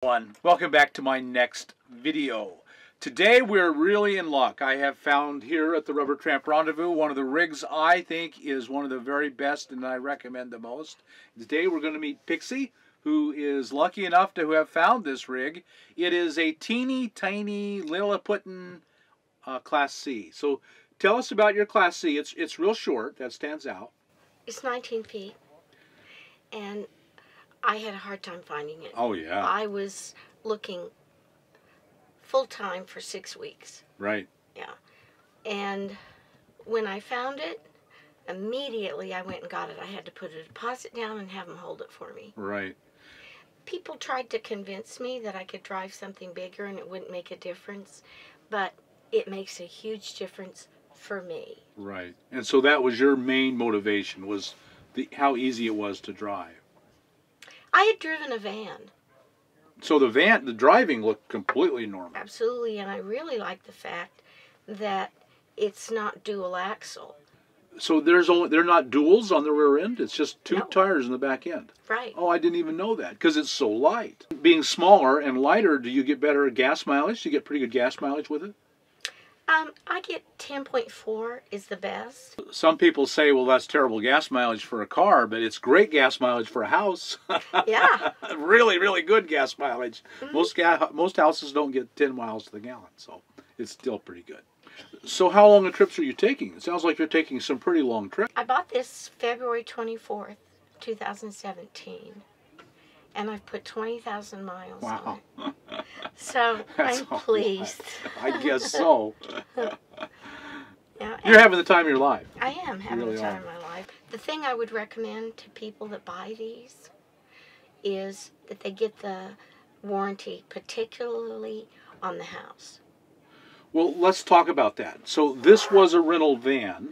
Welcome back to my next video. Today we're really in luck. I have found here at the Rubber Tramp Rendezvous one of the rigs I think is one of the very best and I recommend the most. Today we're going to meet Pixie, who is lucky enough to have found this rig. It is a teeny tiny Lilliputian Class C. So tell us about your Class C. It's real short. That stands out. It's 19 feet, and I had a hard time finding it. Oh yeah. I was looking full-time for 6 weeks. Right. Yeah. And when I found it, immediately I went and got it. I had to put a deposit down and have them hold it for me. Right. People tried to convince me that I could drive something bigger and it wouldn't make a difference, but it makes a huge difference for me. Right. And so that was your main motivation, was how easy it was to drive. I had driven a van. So the driving looked completely normal. Absolutely, and I really like the fact that it's not dual axle. So they're not duals on the rear end? It's just two No. tires in the back end? Right. Oh, I didn't even know that, because it's so light. Being smaller and lighter, do you get better gas mileage? Do you get pretty good gas mileage with it? I get 10.4 is the best. Some people say, well, that's terrible gas mileage for a car, but it's great gas mileage for a house. Yeah. Really, really good gas mileage. Mm-hmm. Most houses don't get 10 miles to the gallon, so it's still pretty good. So how long of trips are you taking? It sounds like you're taking some pretty long trips. I bought this February 24th, 2017, and I've put 20,000 miles on it. So I'm pleased. I guess so. Yeah, You're having the time of your life. I am having really the time of my life. The thing I would recommend to people that buy these is that they get the warranty, particularly on the house. Well, let's talk about that. So this was a rental van.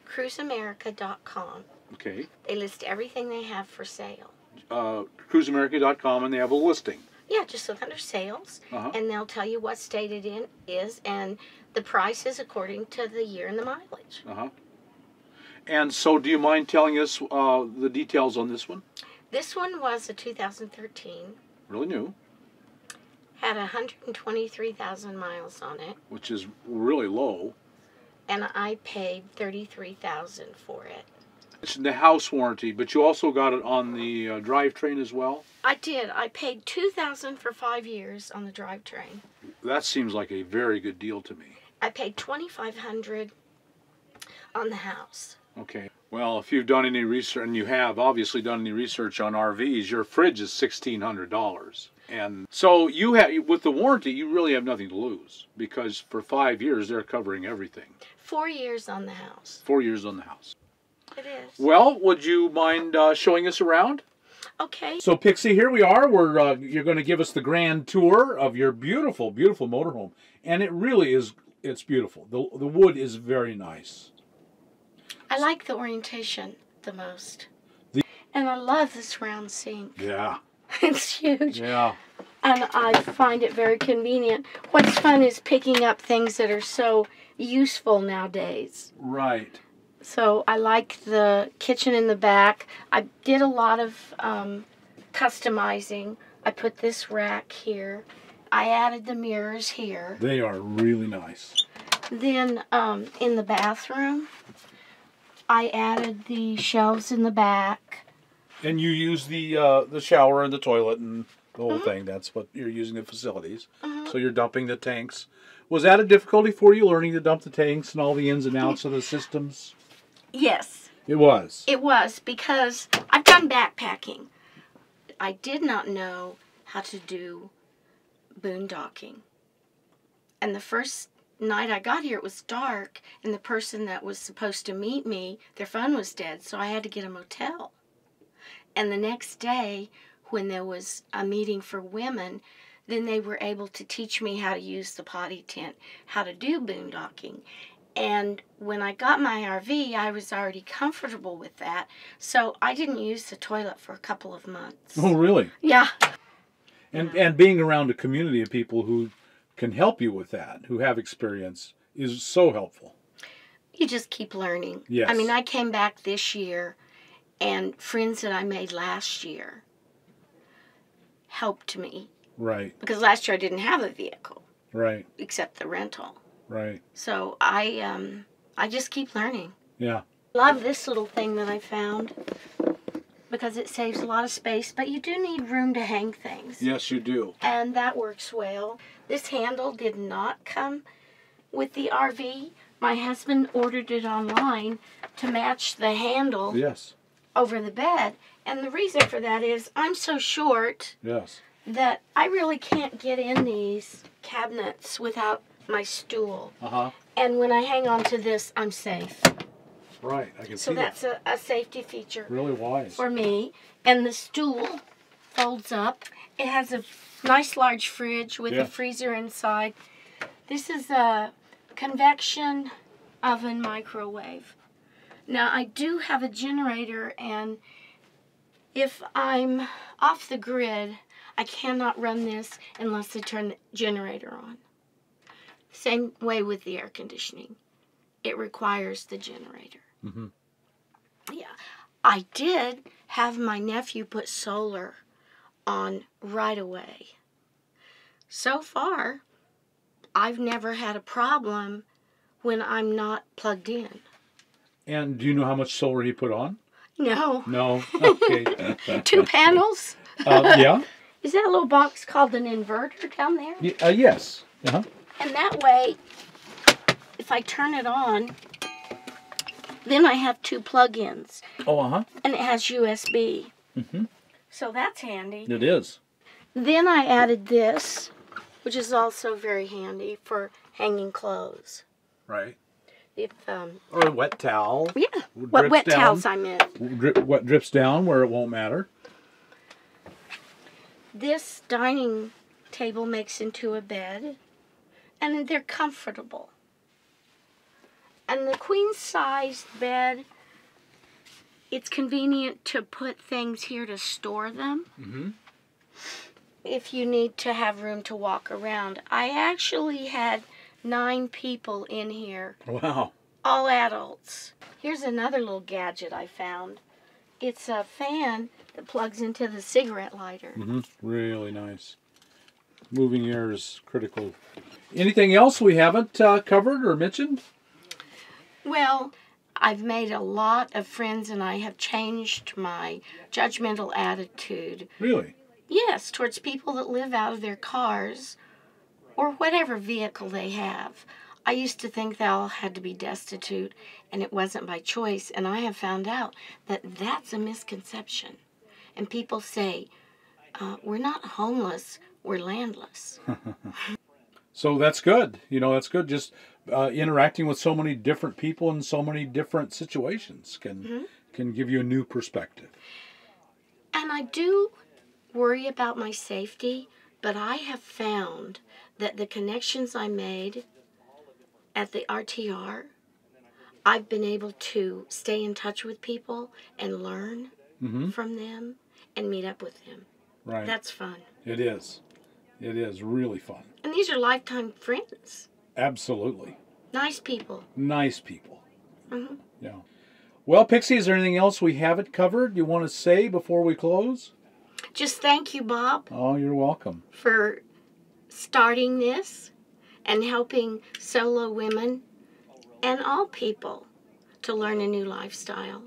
CruiseAmerica.com. Okay. They list everything they have for sale. CruiseAmerica.com, and they have a listing. Yeah, just look under sales, and they'll tell you what state it is, and the price is according to the year and the mileage. And so do you mind telling us the details on this one? This one was a 2013. Really new. Had 123,000 miles on it. Which is really low. And I paid $33,000 for it. It's the house warranty, but you also got it on the drivetrain as well? I did. I paid $2,000 for 5 years on the drivetrain. That seems like a very good deal to me. I paid $2,500 on the house. Okay. Well, if you've done any research, and you have obviously done any research on RVs, your fridge is $1,600. And so you have, with the warranty, you really have nothing to lose, because for 5 years they're covering everything. 4 years on the house. 4 years on the house. It is. Well, would you mind showing us around? Okay. So Pixie, here we are. You're going to give us the grand tour of your beautiful, beautiful motorhome, and it really is. It's beautiful. The wood is very nice. I like the orientation the most, and I love this round sink. Yeah. It's huge. Yeah. And I find it very convenient. What's fun is picking up things that are so useful nowadays. Right. So I like the kitchen in the back. I did a lot of customizing. I put this rack here. I added the mirrors here. They are really nice. Then in the bathroom, I added the shelves in the back. And you use the shower and the toilet and the whole thing. That's what you're using the facilities. So you're dumping the tanks. Was that a difficulty for you, learning to dump the tanks and all the ins and outs of the systems? Yes. It was. It was, because I've done backpacking. I did not know how to do boondocking. And the first night I got here, it was dark, and the person that was supposed to meet me, their phone was dead, so I had to get a motel. And the next day, when there was a meeting for women, then they were able to teach me how to use the potty tent, how to do boondocking. And when I got my RV, I was already comfortable with that, so I didn't use the toilet for a couple of months. Oh, really? Yeah. And being around a community of people who can help you with that, who have experience, is so helpful. You just keep learning. Yes. I mean, I came back this year, and friends that I made last year helped me Right. Because last year I didn't have a vehicle. Right. Except the rental. Right. So I just keep learning. Yeah. Love this little thing that I found because it saves a lot of space, but you do need room to hang things. Yes, you do. And that works well. This handle did not come with the RV. My husband ordered it online to match the handle Yes. over the bed. And the reason for that is I'm so short Yes. that I really can't get in these cabinets without my stool. Uh-huh. And when I hang on to this, I'm safe. Right, I can see So that's a safety feature really wise. for me. And the stool folds up. It has a nice large fridge with a freezer inside. This is a convection oven microwave. Now I do have a generator, and if I'm off the grid, I cannot run this unless I turn the generator on. Same way with the air conditioning. It requires the generator. Mm-hmm. Yeah. I did have my nephew put solar on right away. So far, I've never had a problem when I'm not plugged in. And do you know how much solar he put on? No. No. Okay. 2 panels? Yeah. Is that a little box called an inverter down there? Yes. Uh-huh. And that way, if I turn it on, then I have 2 plug-ins. Oh, uh-huh. And it has USB. Mm-hmm. So that's handy. It is. Then I added this, which is also very handy for hanging clothes. Right. If Or a wet towel. yeah, what wet towels I meant. What drips down where it won't matter. This dining table makes into a bed, and they're comfortable. And the queen-sized bed, it's convenient to put things here to store them. Mm-hmm. If you need to have room to walk around. I actually had 9 people in here. Wow. All adults. Here's another little gadget I found. It's a fan that plugs into the cigarette lighter. Mm-hmm. Really nice. Moving air is critical. Anything else we haven't covered or mentioned? Well, I've made a lot of friends, and I have changed my judgmental attitude. Really? Yes, towards people that live out of their cars or whatever vehicle they have. I used to think they all had to be destitute, and it wasn't by choice, and I have found out that that's a misconception. And people say, we're not homeless, we're landless. So that's good. You know, that's good. Just interacting with so many different people in so many different situations can give you a new perspective. And I do worry about my safety, but I have found that the connections I made at the RTR, I've been able to stay in touch with people and learn from them and meet up with them. Right. That's fun. It is. It is really fun. And these are lifetime friends. Absolutely. Nice people. Nice people. Mm-hmm. Yeah. Well, Pixie, is there anything else we haven't covered you want to say before we close? Just thank you, Bob, Oh, you're welcome. for starting this and helping solo women and all people to learn a new lifestyle.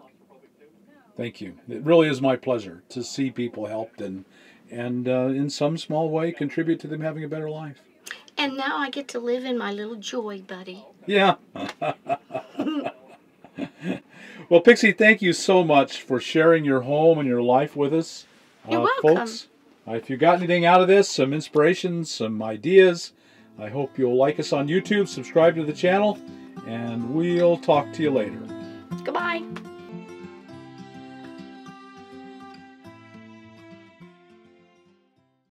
Thank you. It really is my pleasure to see people helped and in some small way contribute to them having a better life. And now I get to live in my little joy, buddy. Yeah. Well, Pixie, thank you so much for sharing your home and your life with us. You're welcome. Folks, if you got anything out of this, some inspiration, some ideas, I hope you'll like us on YouTube, subscribe to the channel, and we'll talk to you later. Goodbye.